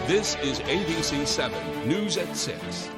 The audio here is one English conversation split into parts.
This is ABC 7 News at 6.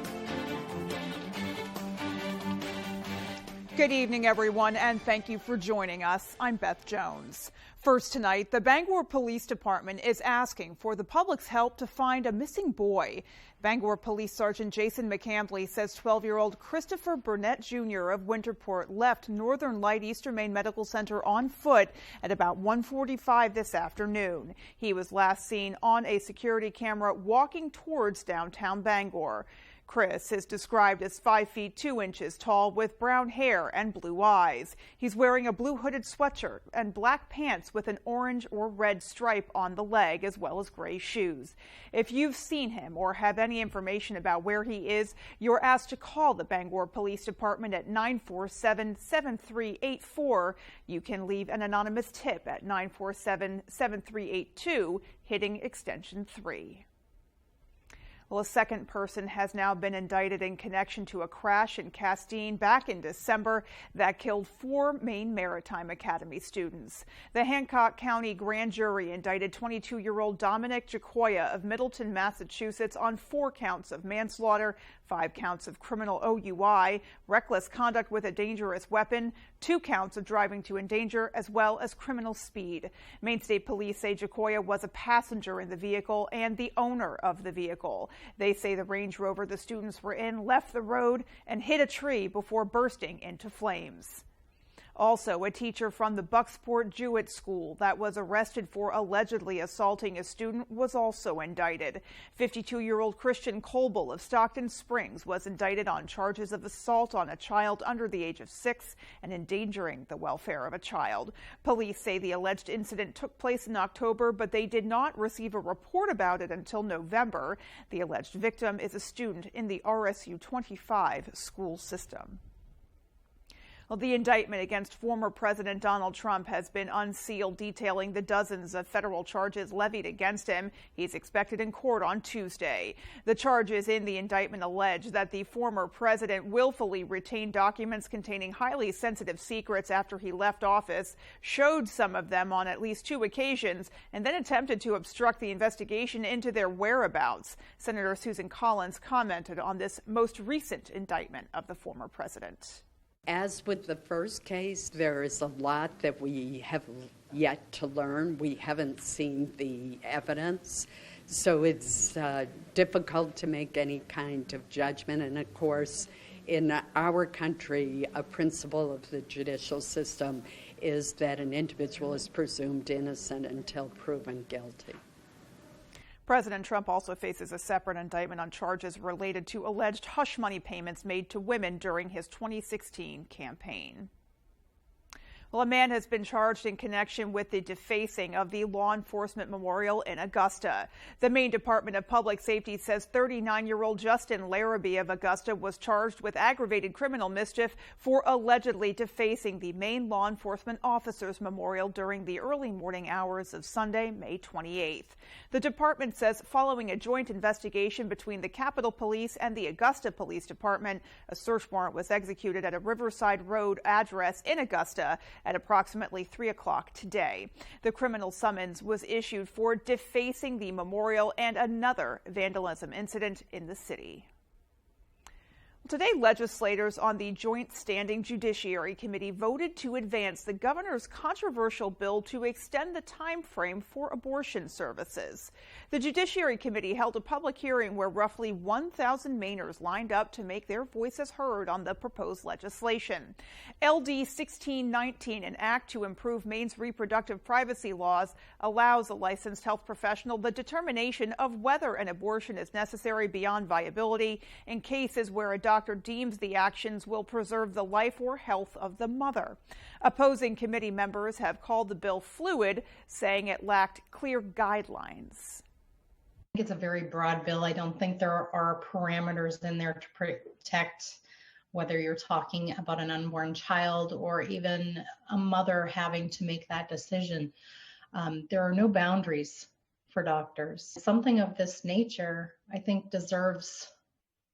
Good evening, everyone, and thank you for joining us. I'm Beth Jones. First tonight, the Bangor Police Department is asking for the public's help to find a missing boy. Bangor Police Sergeant Jason McCandley says 12-year-old Christopher Burnett Jr. of Winterport left Northern Light Eastern Maine Medical Center on foot at about 1:45 this afternoon. He was last seen on a security camera walking towards downtown Bangor. Chris is described as 5 feet 2 inches tall with brown hair and blue eyes. He's wearing a blue hooded sweatshirt and black pants with an orange or red stripe on the leg, as well as gray shoes. If you've seen him or have any information about where he is, you're asked to call the Bangor Police Department at 947-7384. You can leave an anonymous tip at 947-7382, hitting extension 3. Well, a second person has now been indicted in connection to a crash in Castine back in December that killed 4 Maine Maritime Academy students. The Hancock County grand jury indicted 22-year-old Dominic Jacoya of Middleton, Massachusetts on 4 counts of manslaughter, 5 counts of criminal OUI, reckless conduct with a dangerous weapon, 2 counts of driving to endanger, as well as criminal speed. Maine State Police say Jacoya was a passenger in the vehicle and the owner of the vehicle. They say the Range Rover the students were in left the road and hit a tree before bursting into flames. Also, a teacher from the Bucksport Jewett School that was arrested for allegedly assaulting a student was also indicted. 52-year-old Christian Colble of Stockton Springs was indicted on charges of assault on a child under the age of 6 and endangering the welfare of a child. Police say the alleged incident took place in October, but they did not receive a report about it until November. The alleged victim is a student in the RSU 25 school system. Well, the indictment against former President Donald Trump has been unsealed, detailing the dozens of federal charges levied against him. He's expected in court on Tuesday. The charges in the indictment allege that the former president willfully retained documents containing highly sensitive secrets after he left office, showed some of them on at least 2 occasions, and then attempted to obstruct the investigation into their whereabouts. Senator Susan Collins commented on this most recent indictment of the former president. As with the first case, there is a lot that we have yet to learn. We haven't seen the evidence, so it's difficult to make any kind of judgment. And of course, in our country, a principle of the judicial system is that an individual is presumed innocent until proven guilty. President Trump also faces a separate indictment on charges related to alleged hush money payments made to women during his 2016 campaign. Well, a man has been charged in connection with the defacing of the law enforcement memorial in Augusta. The Maine Department of Public Safety says 39-year-old Justin Larrabee of Augusta was charged with aggravated criminal mischief for allegedly defacing the Maine Law Enforcement Officers Memorial during the early morning hours of Sunday, May 28th. The department says following a joint investigation between the Capitol Police and the Augusta Police Department, a search warrant was executed at a Riverside Road address in Augusta at approximately 3 o'clock today. The criminal summons was issued for defacing the memorial and another vandalism incident in the city. Today, legislators on the Joint Standing Judiciary Committee voted to advance the governor's controversial bill to extend the time frame for abortion services. The Judiciary Committee held a public hearing where roughly 1,000 Mainers lined up to make their voices heard on the proposed legislation. LD 1619, an act to improve Maine's reproductive privacy laws, allows a licensed health professional the determination of whether an abortion is necessary beyond viability in cases where a doctor deems the actions will preserve the life or health of the mother. Opposing committee members have called the bill fluid, saying it lacked clear guidelines. I think it's a very broad bill. I don't think there are parameters in there to protect whether you're talking about an unborn child or even a mother having to make that decision. There are no boundaries for doctors. Something of this nature, I think, deserves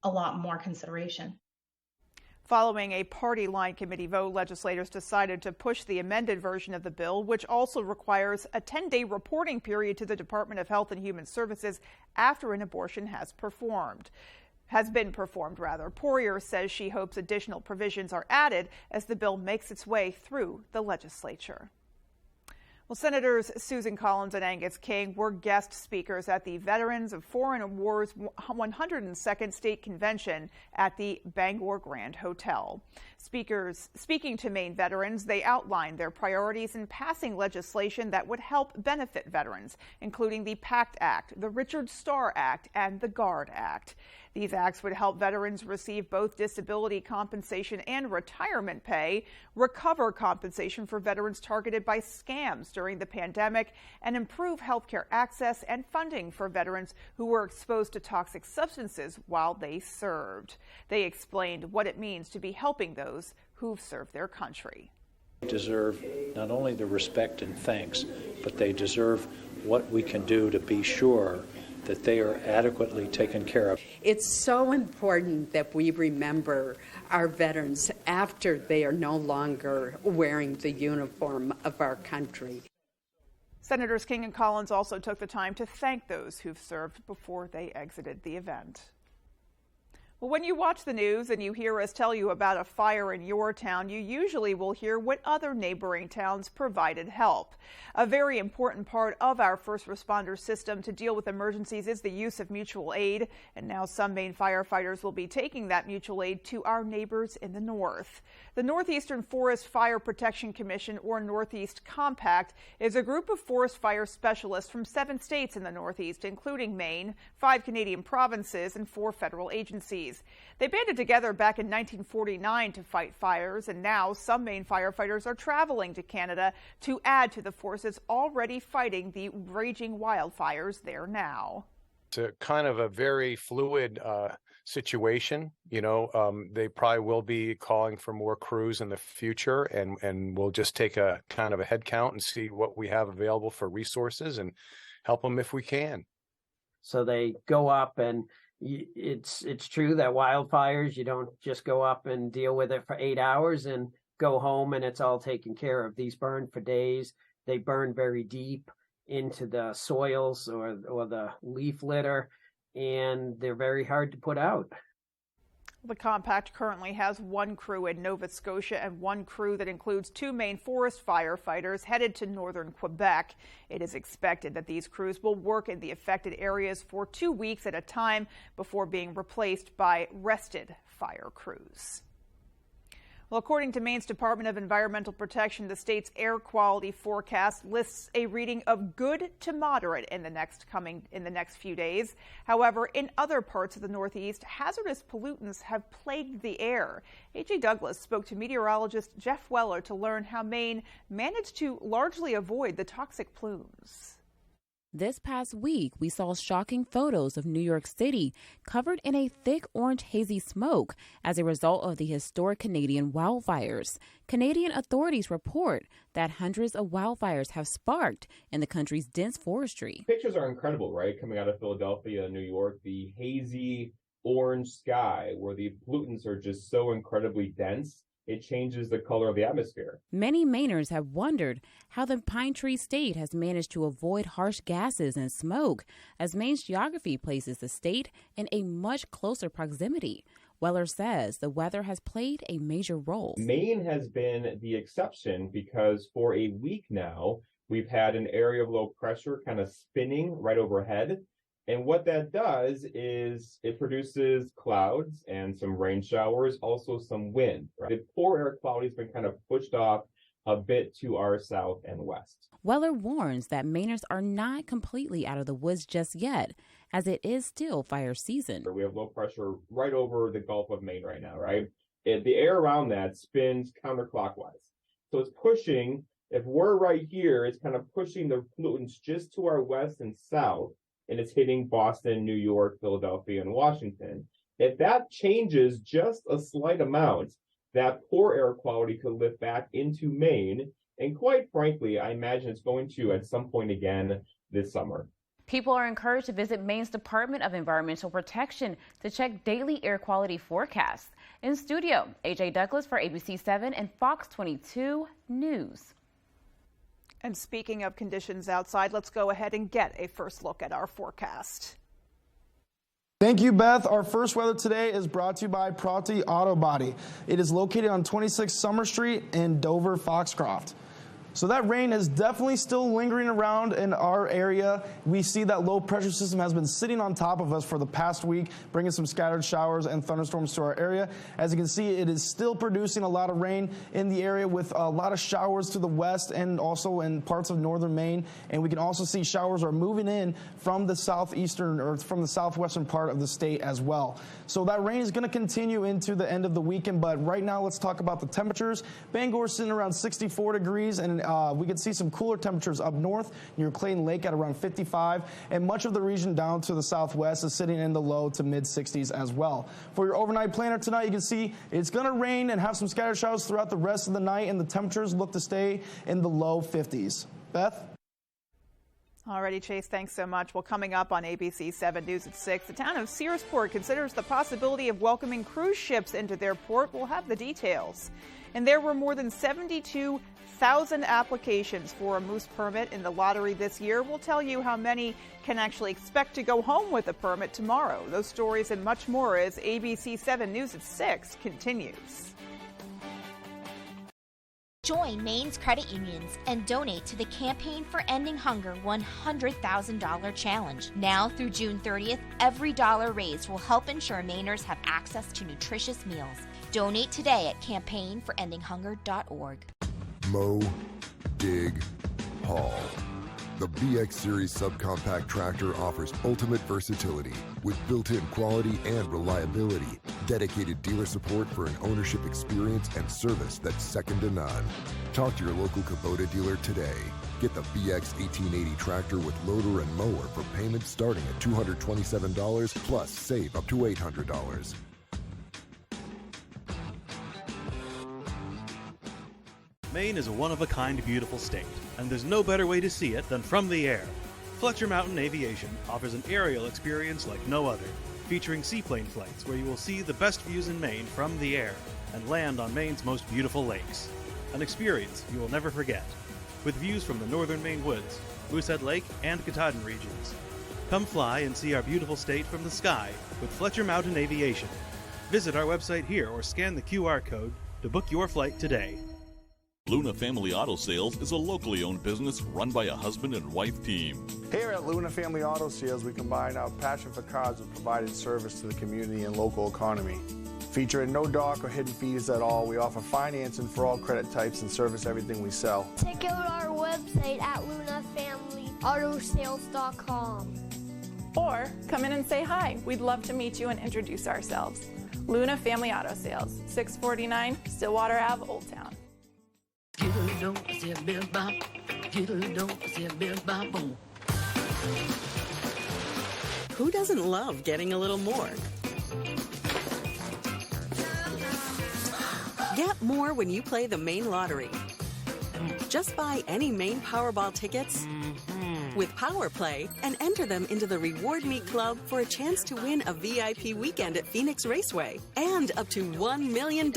a lot more consideration. Following a party line committee vote, legislators decided to push the amended version of the bill, which also requires a 10-day reporting period to the Department of Health and Human Services after an abortion has been performed. Poirier says she hopes additional provisions are added as the bill makes its way through the legislature. Well, Senators Susan Collins and Angus King were guest speakers at the Veterans of Foreign Wars 102nd State Convention at the Bangor Grand Hotel. Speaking to Maine veterans, they outlined their priorities in passing legislation that would help benefit veterans, including the PACT Act, the Richard Starr Act, and the GUARD Act. These acts would help veterans receive both disability compensation and retirement pay, recover compensation for veterans targeted by scams during the pandemic, and improve healthcare access and funding for veterans who were exposed to toxic substances while they served. They explained what it means to be helping those who've served their country. They deserve not only the respect and thanks, but they deserve what we can do to be sure that they are adequately taken care of. It's so important that we remember our veterans after they are no longer wearing the uniform of our country. Senators King and Collins also took the time to thank those who've served before they exited the event. Well, when you watch the news and you hear us tell you about a fire in your town, you usually will hear what other neighboring towns provided help. A very important part of our first responder system to deal with emergencies is the use of mutual aid, and now some Maine firefighters will be taking that mutual aid to our neighbors in the north. The Northeastern Forest Fire Protection Commission, or Northeast Compact, is a group of forest fire specialists from 7 states in the Northeast, including Maine, 5 Canadian provinces, and 4 federal agencies. They banded together back in 1949 to fight fires, and now some Maine firefighters are traveling to Canada to add to the forces already fighting the raging wildfires there now. It's a kind of a very fluid situation. They probably will be calling for more crews in the future, and we'll just take a kind of a head count and see what we have available for resources and help them if we can. So they go up, and it's true that wildfires, you don't just go up and deal with it for 8 hours and go home and it's all taken care of. These burn for days. They burn very deep into the soils or the leaf litter, and they're very hard to put out. The compact currently has 1 crew in Nova Scotia and 1 crew that includes 2 Maine forest firefighters headed to northern Quebec. It is expected that these crews will work in the affected areas for 2 weeks at a time before being replaced by rested fire crews. Well, according to Maine's Department of Environmental Protection, the state's air quality forecast lists a reading of good to moderate in the next few days. However, in other parts of the Northeast, hazardous pollutants have plagued the air. A.J. Douglas spoke to meteorologist Jeff Weller to learn how Maine managed to largely avoid the toxic plumes. This past week, we saw shocking photos of New York City covered in a thick orange hazy smoke as a result of the historic Canadian wildfires. Canadian authorities report that hundreds of wildfires have sparked in the country's dense forestry. Pictures are incredible, right? Coming out of Philadelphia, New York, the hazy orange sky where the pollutants are just so incredibly dense. It changes the color of the atmosphere. Many Mainers have wondered how the Pine Tree State has managed to avoid harsh gases and smoke, as Maine's geography places the state in a much closer proximity. Weller says the weather has played a major role. Maine has been the exception because for a week now, we've had an area of low pressure kind of spinning right overhead. And what that does is it produces clouds and some rain showers, also some wind. Right? The poor air quality has been kind of pushed off a bit to our south and west. Weller warns that Mainers are not completely out of the woods just yet, as it is still fire season. We have low pressure right over the Gulf of Maine right now, right? The air around that spins counterclockwise. So it's pushing, if we're right here, it's kind of pushing the pollutants just to our west and south. And it's hitting Boston, New York, Philadelphia, and Washington. If that changes just a slight amount, that poor air quality could lift back into Maine. And quite frankly, I imagine it's going to at some point again this summer. People are encouraged to visit Maine's Department of Environmental Protection to check daily air quality forecasts. In studio, AJ Douglas for ABC 7 and Fox 22 News. And speaking of conditions outside, let's go ahead and get a first look at our forecast. Thank you, Beth. Our first weather today is brought to you by Prouty Auto Body. It is located on 26 Summer Street in Dover, Foxcroft. So that rain is definitely still lingering around in our area. We see that low pressure system has been sitting on top of us for the past week, bringing some scattered showers and thunderstorms to our area. As you can see, it is still producing a lot of rain in the area with a lot of showers to the west and also in parts of northern Maine. And we can also see showers are moving in from the southeastern or from the southwestern part of the state as well. So that rain is going to continue into the end of the weekend. But right now, let's talk about the temperatures. Bangor is sitting around 64 degrees, and we can see some cooler temperatures up north near Clayton Lake at around 55, and much of the region down to the southwest is sitting in the low to mid 60s as well. For your overnight planner tonight, you can see it's going to rain and have some scattered showers throughout the rest of the night, and the temperatures look to stay in the low 50s. Beth? Alrighty, Chase, thanks so much. Well, coming up on ABC 7 News at 6, the town of Searsport considers the possibility of welcoming cruise ships into their port. We'll have the details. And there were more than 72,000 applications for a moose permit in the lottery this year. We'll tell you how many can actually expect to go home with a permit tomorrow. Those stories and much more as ABC 7 News at 6 continues. Join Maine's credit unions and donate to the Campaign for Ending Hunger $100,000 challenge. Now through June 30th, every dollar raised will help ensure Mainers have access to nutritious meals. Donate today at campaignforendinghunger.org. Mow, dig, haul. The VX Series subcompact tractor offers ultimate versatility with built-in quality and reliability, dedicated dealer support for an ownership experience and service that's second to none. Talk to your local Kubota dealer today. Get the VX 1880 tractor with loader and mower for payments starting at $227 plus save up to $800. Maine is a one-of-a-kind beautiful state, and there's no better way to see it than from the air. Fletcher Mountain Aviation offers an aerial experience like no other, featuring seaplane flights where you will see the best views in Maine from the air and land on Maine's most beautiful lakes. An experience you will never forget, with views from the northern Maine woods, Moosehead Lake, and Katahdin regions. Come fly and see our beautiful state from the sky with Fletcher Mountain Aviation. Visit our website here or scan the QR code to book your flight today. Luna Family Auto Sales is a locally owned business run by a husband and wife team. Here at Luna Family Auto Sales, we combine our passion for cars with providing service to the community and local economy. Featuring no dock or hidden fees at all, we offer financing for all credit types and service everything we sell. Check out our website at lunafamilyautosales.com. Or come in and say hi. We'd love to meet you and introduce ourselves. Luna Family Auto Sales, 649 Stillwater Ave, Old Town. Who doesn't love getting a little more? Get more when you play the Maine Lottery. Just buy any Maine Powerball tickets with Power Play and enter them into the Reward Me Club for a chance to win a VIP weekend at Phoenix Raceway and up to $1 million.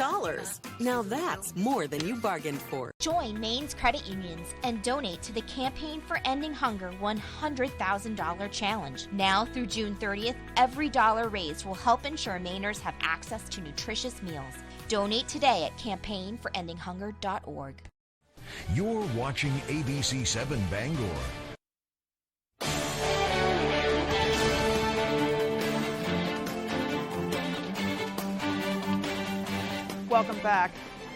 Now that's more than you bargained for. Join Maine's credit unions and donate to the Campaign for Ending Hunger $100,000 challenge. Now through June 30th, every dollar raised will help ensure Mainers have access to nutritious meals. Donate today at campaignforendinghunger.org. You're watching ABC 7 Bangor. Welcome back.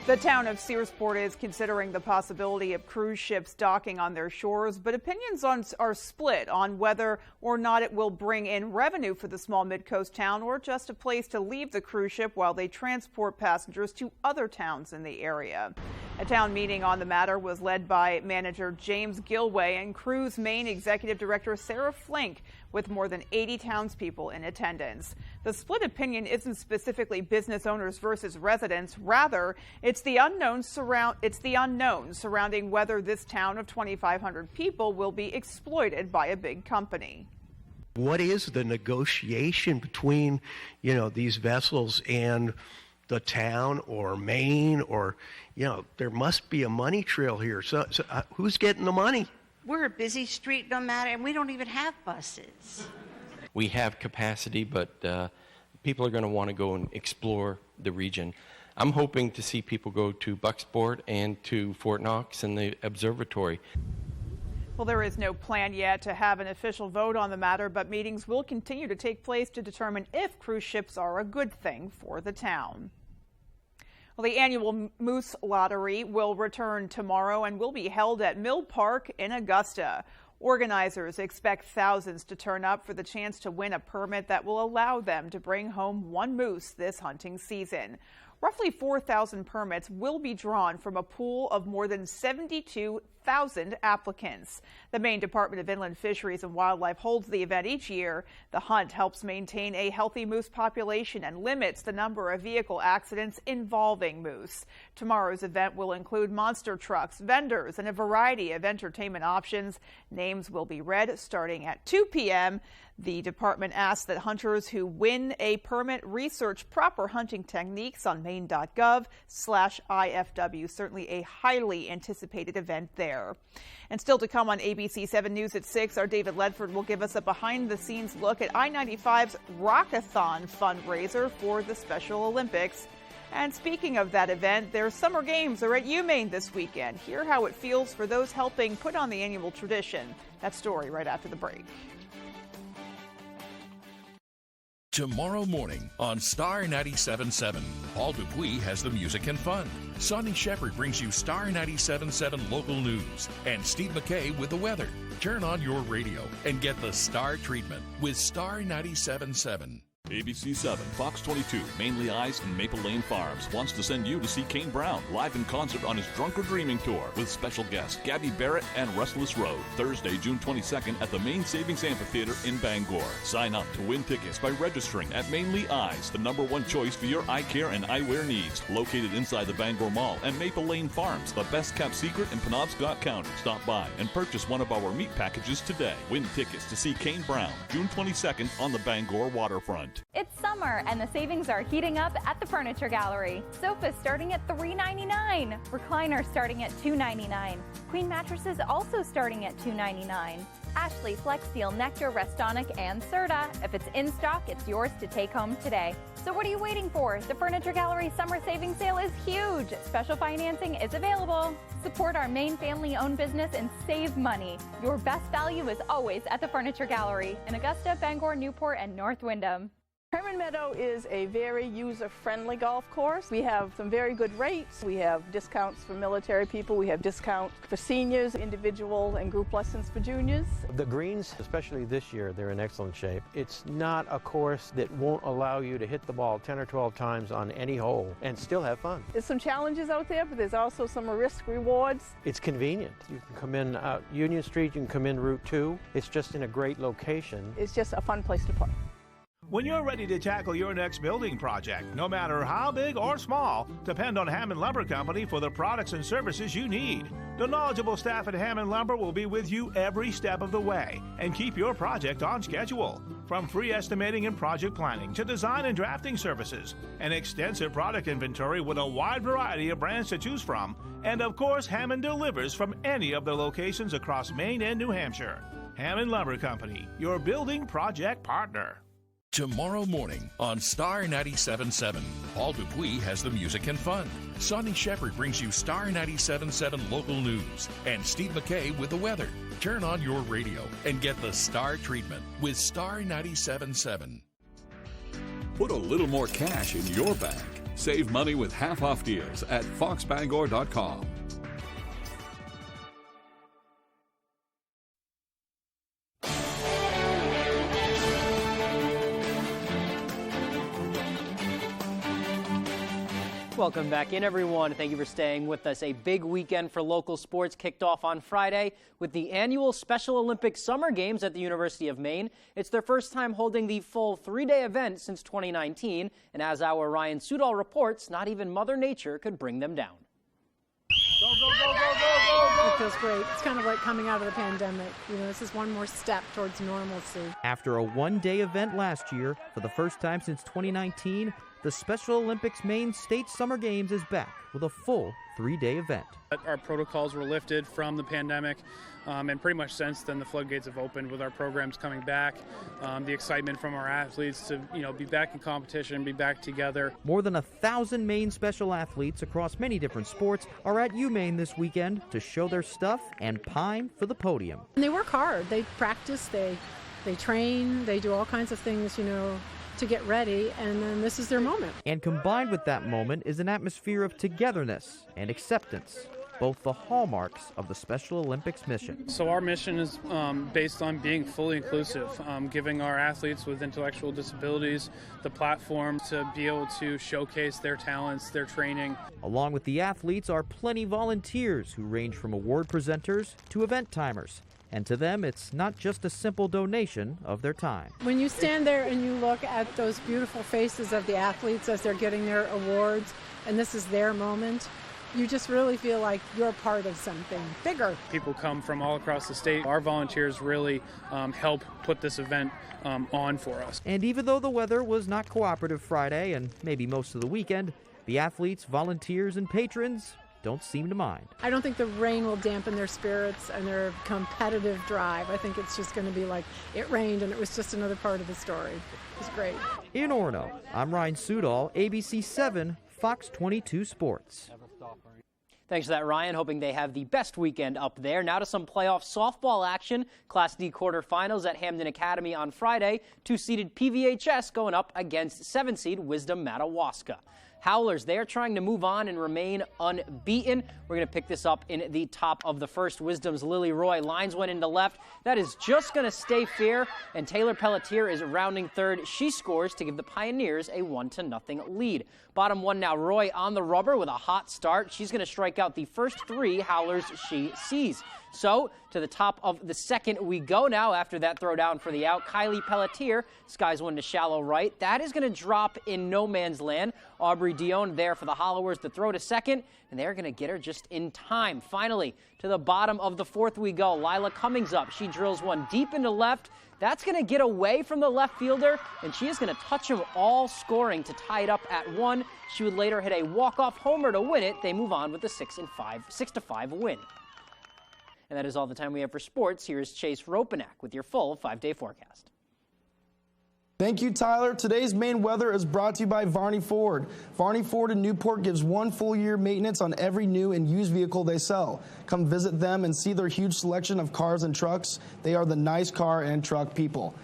The town of Searsport is considering the possibility of cruise ships docking on their shores, but opinions are split on whether or not it will bring in revenue for the small mid-coast town or just a place to leave the cruise ship while they transport passengers to other towns in the area. A town meeting on the matter was led by manager James Gilway and Cruise Maine Executive Director Sarah Flink, with more than 80 townspeople in attendance. The split opinion isn't specifically business owners versus residents. Rather, it's the unknown surrounding whether this town of 2,500 people will be exploited by a big company. What is the negotiation between, these vessels and the town or Maine, or, there must be a money trail here. So who's getting the money? We're a busy street no matter, and we don't even have buses. We have capacity, but people are going to want to go and explore the region. I'm hoping to see people go to Bucksport and to Fort Knox and the observatory. Well, there is no plan yet to have an official vote on the matter, but meetings will continue to take place to determine if cruise ships are a good thing for the town. Well, the annual Moose Lottery will return tomorrow and will be held at Mill Park in Augusta. Organizers expect thousands to turn up for the chance to win a permit that will allow them to bring home one moose this hunting season. Roughly 4,000 permits will be drawn from a pool of more than 72,000 applicants. The Maine Department of Inland Fisheries and Wildlife holds the event each year. The hunt helps maintain a healthy moose population and limits the number of vehicle accidents involving moose. Tomorrow's event will include monster trucks, vendors, and a variety of entertainment options. Names will be read starting at 2 p.m. The department asks that hunters who win a permit research proper hunting techniques on maine.gov/IFW. Certainly a highly anticipated event there. And still to come on ABC 7 News at 6, our David Ledford will give us a behind-the-scenes look at I-95's Rockathon fundraiser for the Special Olympics. And speaking of that event, their summer games are at UMaine this weekend. Hear how it feels for those helping put on the annual tradition. That story right after the break. Tomorrow morning on Star 97.7, Paul Dupuis has the music and fun. Sonny Shepard brings you Star 97.7 local news. And Steve McKay with the weather. Turn on your radio and get the Star treatment with Star 97.7. ABC 7, Fox 22, Mainly Eyes and Maple Lane Farms wants to send you to see Kane Brown live in concert on his Drunk or Dreaming tour with special guests Gabby Barrett and Restless Road, Thursday, June 22nd at the Maine Savings Amphitheater in Bangor. Sign up to win tickets by registering at Mainly Eyes, the #1 choice for your eye care and eyewear needs. Located inside the Bangor Mall and Maple Lane Farms, the best kept secret in Penobscot County. Stop by and purchase one of our meat packages today. Win tickets to see Kane Brown, June 22nd on the Bangor waterfront. It's summer and the savings are heating up at the Furniture Gallery. Sofas starting at $3.99. Recliners starting at $2.99. Queen mattresses also starting at $2.99. Ashley, Flexsteel, Nectar, Restonic, and Serta. If it's in stock, it's yours to take home today. So what are you waiting for? The Furniture Gallery summer savings sale is huge. Special financing is available. Support our Maine family-owned business and save money. Your best value is always at the Furniture Gallery in Augusta, Bangor, Newport, and North Windham. Herman Meadow is a very user-friendly golf course. We have some very good rates. We have discounts for military people. We have discounts for seniors, individual and group lessons for juniors. The greens, especially this year, they're in excellent shape. It's not a course that won't allow you to hit the ball 10 or 12 times on any hole and still have fun. There's some challenges out there, but there's also some risk rewards. It's convenient. You can come in Union Street, you can come in Route 2. It's just in a great location. It's just a fun place to play. When you're ready to tackle your next building project, no matter how big or small, depend on Hammond Lumber Company for the products and services you need. The knowledgeable staff at Hammond Lumber will be with you every step of the way and keep your project on schedule. From free estimating and project planning to design and drafting services, an extensive product inventory with a wide variety of brands to choose from, and of course, Hammond delivers from any of the locations across Maine and New Hampshire. Hammond Lumber Company, your building project partner. Tomorrow morning on Star 97.7, Paul Dupuis has the music and fun. Sonny Shepard brings you Star 97.7 local news. And Steve McKay with the weather. Turn on your radio and get the Star treatment with Star 97.7. Put a little more cash in your bank. Save money with half-off deals at foxbangor.com. Welcome back in, everyone. Thank you for staying with us. A big weekend for local sports kicked off on Friday with the annual Special Olympics Summer Games at the University of Maine. It's their first time holding the full three-day event since 2019, and as our Ryan Sudol reports, not even Mother Nature could bring them down. Go, go, go, go, go, go. It feels great. It's kind of like coming out of the pandemic. You know, this is one more step towards normalcy. After a one-day event last year, for the first time since 2019, the Special Olympics Maine State Summer Games is back with a full three-day event. Our protocols were lifted from the pandemic, and pretty much since then the floodgates have opened with our programs coming back. The excitement from our athletes to be back in competition, be back together. More than 1,000 Maine special athletes across many different sports are at UMaine this weekend to show their stuff and pine for the podium. And they work hard. They practice, they train, they do all kinds of things, to get ready, and then this is their moment. And combined with that moment is an atmosphere of togetherness and acceptance, both the hallmarks of the Special Olympics mission. So our mission is based on being fully inclusive, giving our athletes with intellectual disabilities the platform to be able to showcase their talents, their training. Along with the athletes are plenty volunteers who range from award presenters to event timers. And to them, it's not just a simple donation of their time. When you stand there and you look at those beautiful faces of the athletes as they're getting their awards, and this is their moment, you just really feel like you're part of something bigger. People come from all across the state. Our volunteers really help put this event on for us. And even though the weather was not cooperative Friday and maybe most of the weekend, the athletes, volunteers, and patrons don't seem to mind. I don't think the rain will dampen their spirits and their competitive drive. I think it's just going to be like it rained and it was just another part of the story. It was great. In Orono, I'm Ryan Sudol, ABC 7, Fox 22 Sports. Thanks for that, Ryan. Hoping they have the best weekend up there. Now to some playoff softball action. Class D quarterfinals at Hamden Academy on Friday. 2-seeded PVHS going up against 7-seed Wisdom Madawaska. Howlers, they are trying to move on and remain unbeaten. We're going to pick this up in the top of the first. Wisdom's Lily Roy. Lines went into left. That is just going to stay fair, and Taylor Pelletier is rounding third. She scores to give the Pioneers a 1-0 lead. Bottom one now, Roy on the rubber with a hot start. She's going to strike out the first three Howlers she sees. So, to the top of the second we go now after that throw down for the out. Kylie Pelletier skies one to shallow right. That is going to drop in no man's land. Aubrey Dion there for the Hollowers to throw to second, and they're going to get her just in time. Finally, to the bottom of the fourth we go. Lila Cummings up. She drills one deep into left. That's going to get away from the left fielder, and she is going to touch them all, scoring to tie it up at 1. She would later hit a walk-off homer to win it. They move on with a 6-5 win. And that is all the time we have for sports. Here's Chase Ropenack with your full 5-day forecast. Thank you, Tyler. Today's Maine weather is brought to you by Varney Ford. Varney Ford in Newport gives 1 full year maintenance on every new and used vehicle they sell. Come visit them and see their huge selection of cars and trucks. They are the nice car and truck people.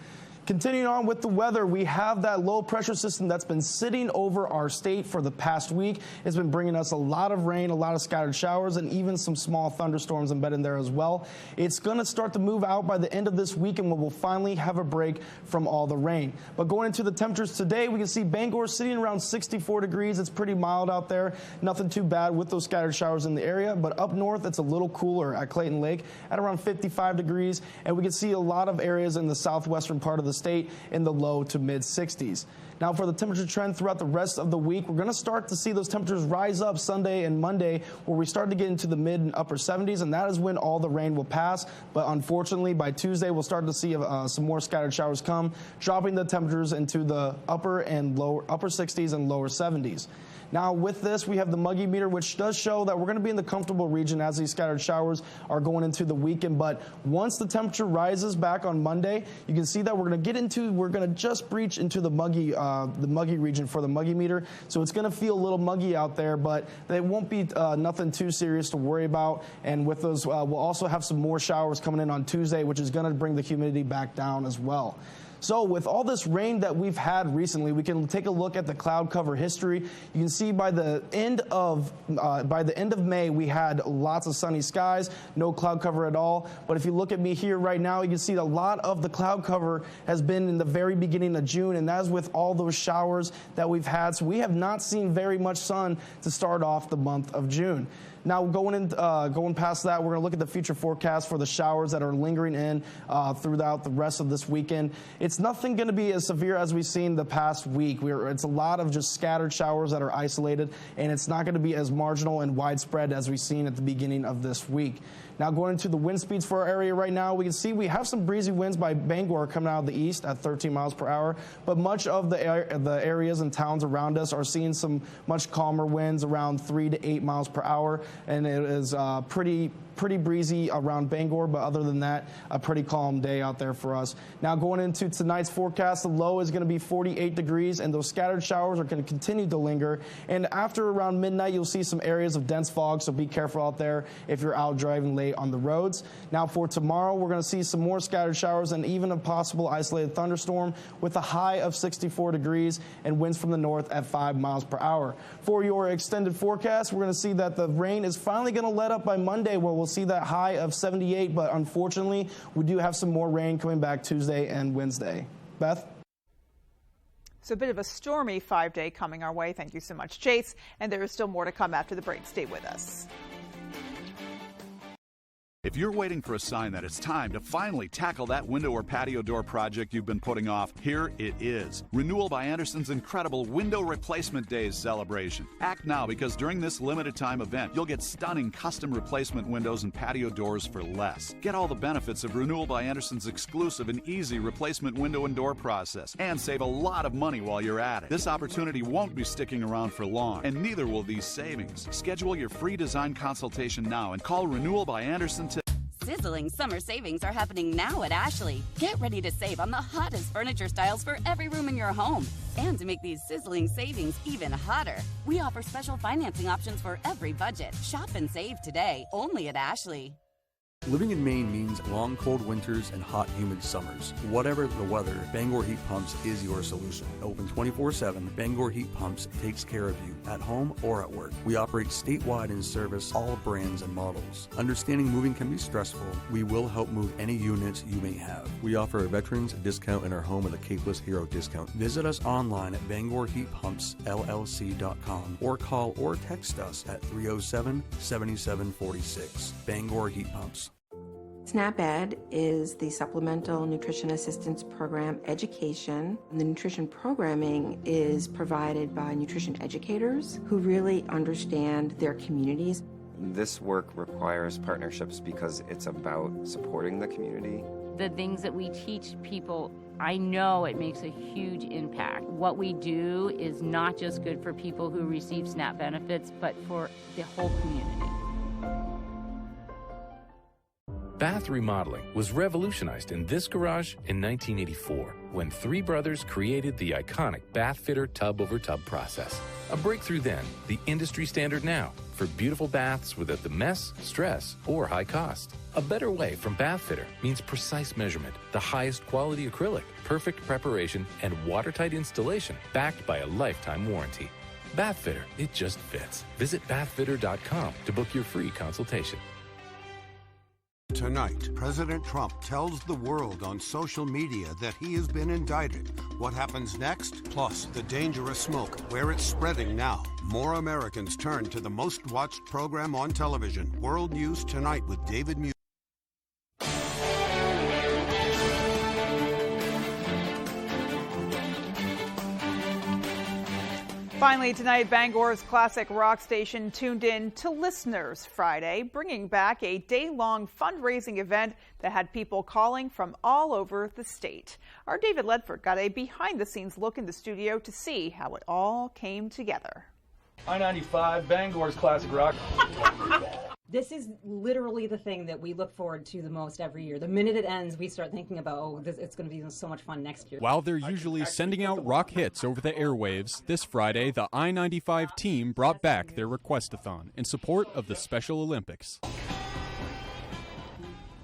Continuing on with the weather, we have that low pressure system that's been sitting over our state for the past week. It's been bringing us a lot of rain, a lot of scattered showers, and even some small thunderstorms embedded in there as well. It's going to start to move out by the end of this week, and we'll finally have a break from all the rain. But going into the temperatures today, we can see Bangor sitting around 64 degrees. It's pretty mild out there. Nothing too bad with those scattered showers in the area. But up north, it's a little cooler at Clayton Lake at around 55 degrees. And we can see a lot of areas in the southwestern part of the state in the low to mid 60s. Now for the temperature trend throughout the rest of the week, we're going to start to see those temperatures rise up Sunday and Monday, where we start to get into the mid and upper 70s, and that is when all the rain will pass. But unfortunately, by Tuesday, we'll start to see some more scattered showers come, dropping the temperatures into the upper 60s and lower 70s. Now with this, we have the Muggy meter, which does show that we're going to be in the comfortable region as these scattered showers are going into the weekend. But once the temperature rises back on Monday, you can see that we're going to just breach into the muggy region for the Muggy meter. So it's going to feel a little muggy out there, but it won't be nothing too serious to worry about. And with those, we'll also have some more showers coming in on Tuesday, which is going to bring the humidity back down as well. So with all this rain that we've had recently, we can take a look at the cloud cover history. You can see by the end of May, we had lots of sunny skies, no cloud cover at all. But if you look at me here right now, you can see a lot of the cloud cover has been in the very beginning of June, and that's with all those showers that we've had. So we have not seen very much sun to start off the month of June. Now, going past that, we're going to look at the future forecast for the showers that are lingering in throughout the rest of this weekend. It's nothing going to be as severe as we've seen the past week. It's a lot of just scattered showers that are isolated, and it's not going to be as marginal and widespread as we've seen at the beginning of this week. Now, going into the wind speeds for our area right now, we can see we have some breezy winds by Bangor coming out of the east at 13 miles per hour, but much of the areas and towns around us are seeing some much calmer winds around 3 to 8 miles per hour, and it is pretty breezy around Bangor, but other than that, a pretty calm day out there for us. Now, going into tonight's forecast, the low is going to be 48 degrees, and those scattered showers are going to continue to linger. And after around midnight, you'll see some areas of dense fog, so be careful out there if you're out driving late on the roads. Now, for tomorrow, we're going to see some more scattered showers and even a possible isolated thunderstorm with a high of 64 degrees and winds from the north at 5 miles per hour. For your extended forecast, we're going to see that the rain is finally going to let up by Monday, where we'll see that high of 78, but unfortunately, we do have some more rain coming back Tuesday and Wednesday. Beth? So a bit of a stormy 5-day coming our way. Thank you so much, Chase. And there is still more to come after the break. Stay with us. If you're waiting for a sign that it's time to finally tackle that window or patio door project you've been putting off, here it is. Renewal by Andersen's incredible Window Replacement Days celebration. Act now, because during this limited time event, you'll get stunning custom replacement windows and patio doors for less. Get all the benefits of Renewal by Andersen's exclusive and easy replacement window and door process, and save a lot of money while you're at it. This opportunity won't be sticking around for long, and neither will these savings. Schedule your free design consultation now and call Renewal by Andersen today. Sizzling summer savings are happening now at Ashley. Get ready to save on the hottest furniture styles for every room in your home. And to make these sizzling savings even hotter, we offer special financing options for every budget. Shop and save today, only at Ashley. Living in Maine means long, cold winters and hot, humid summers. Whatever the weather, Bangor Heat Pumps is your solution. Open 24/7, Bangor Heat Pumps takes care of you at home or at work. We operate statewide and service all brands and models. Understanding moving can be stressful. We will help move any units you may have. We offer a veterans discount in our home with a Capeless Hero discount. Visit us online at BangorHeatPumpsLLC.com or call or text us at 307-7746. Bangor Heat Pumps. SNAP-Ed is the Supplemental Nutrition Assistance Program education. The nutrition programming is provided by nutrition educators who really understand their communities. This work requires partnerships because it's about supporting the community. The things that we teach people, I know it makes a huge impact. What we do is not just good for people who receive SNAP benefits, but for the whole community. Bath remodeling was revolutionized in this garage in 1984 when three brothers created the iconic bath fitter tub-over-tub process. A breakthrough then, the industry standard now for beautiful baths without the mess, stress, or high cost. A better way from Bath Fitter means precise measurement, the highest quality acrylic, perfect preparation, and watertight installation backed by a lifetime warranty. Bath Fitter, it just fits. Visit bathfitter.com to book your free consultation. Tonight, President Trump tells the world on social media that he has been indicted. What happens next? Plus, the dangerous smoke, where it's spreading now. More Americans turn to the most watched program on television, World News Tonight with David Muir. Finally tonight, Bangor's classic rock station tuned in to Listeners Friday, bringing back a day-long fundraising event that had people calling from all over the state. Our David Ledford got a behind-the-scenes look in the studio to see how it all came together. I-95, Bangor's classic rock. This is literally the thing that we look forward to the most every year. The minute it ends, we start thinking about, it's going to be so much fun next year. While they're usually sending out rock hits over the airwaves, this Friday, the I-95 team brought back their Request-a-thon in support of the Special Olympics.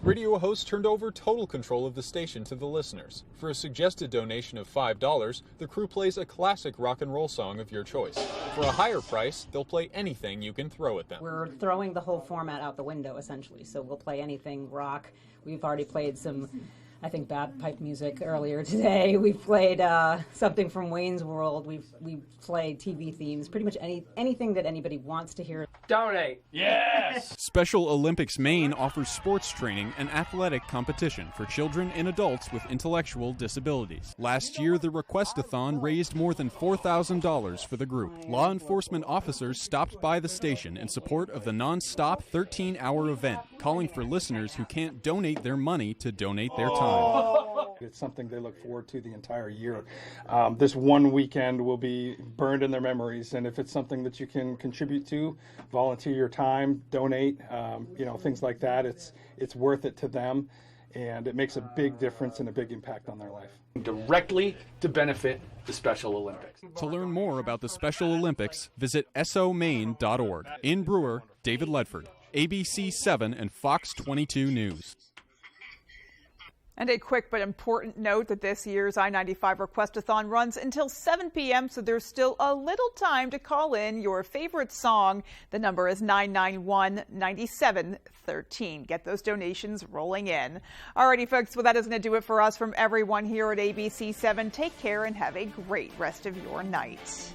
Radio host turned over total control of the station to the listeners. For a suggested donation of $5, the crew plays a classic rock and roll song of your choice. For a higher price, they'll play anything you can throw at them. We're throwing the whole format out the window, essentially. So we'll play anything rock. We've already played some, I think, bagpipe music earlier today. We've played something from Wayne's World. We've played TV themes. Pretty much anything that anybody wants to hear. Donate. Yes! Special Olympics Maine offers sports training and athletic competition for children and adults with intellectual disabilities. Last year, the Request-a-thon raised more than $4,000 for the group. Law enforcement officers stopped by the station in support of the non-stop 13-hour event, calling for listeners who can't donate their money to donate their time. It's something they look forward to the entire year. This one weekend will be burned in their memories, and if it's something that you can contribute to, volunteer your time, donate, things like that, it's worth it to them, and it makes a big difference and a big impact on their life. Directly to benefit the Special Olympics. To learn more about the Special Olympics, visit somaine.org. In Brewer, David Ledford, ABC 7 and Fox 22 News. And a quick but important note that this year's I-95 Request-a-thon runs until 7 p.m., so there's still a little time to call in your favorite song. The number is 991-9713. Get those donations rolling in. Alrighty, folks, well, that is going to do it for us from everyone here at ABC 7. Take care and have a great rest of your night.